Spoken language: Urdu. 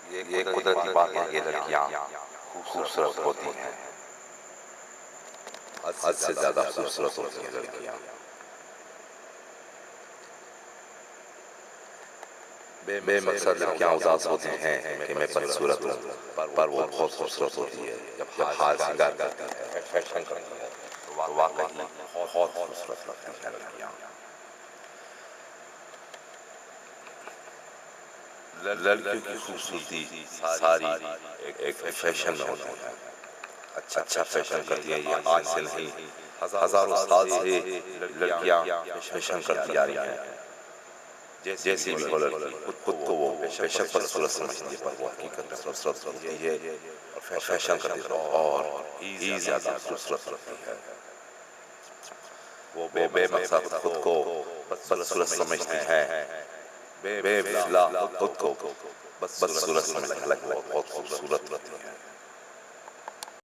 یہ قدرتی بات ہے کہ لڑکیاں خوبصورت ہوتی ہیں، حد سے زیادہ خوبصورت ہوتی ہیں لڑکیاں۔ بے مقصد لڑکیاں اداس ہوتے ہیں کہ میں بدصورت ہوں، پر وہ بہت خوبصورت ہوتی ہے جب ہار سنگار کرتی ہے، فیشن کرتی ہے، تو واقعی بہت خوبصورت لگتی ہیں لڑکیاں۔ لڑکیوں کی خوبصورتی ساری ایک فیشن میں ہوتی ہے، اچھا فیشن کرتی ہے۔ یہ آج سے نہیں، ہزاروں سال سے لڑکیاں فیشن کرتی آ رہی ہیں۔ جیسی بھی ہو لڑکی، خود کو وہ بے شک بدصورت سمجھتی ہے، پر وہ حقیقت میں خوبصورت ہوتی ہے اور فیشن کرتی ہے اور ہی زیادہ خوبصورت لگتی ہے۔ وہ بے مقصد خود کو بدصورت سمجھتی ہے، بے فلا خود کو بدصورت سمجھتی ہے، حالانکہ وہ بہت خوبصورت لگتی ہے۔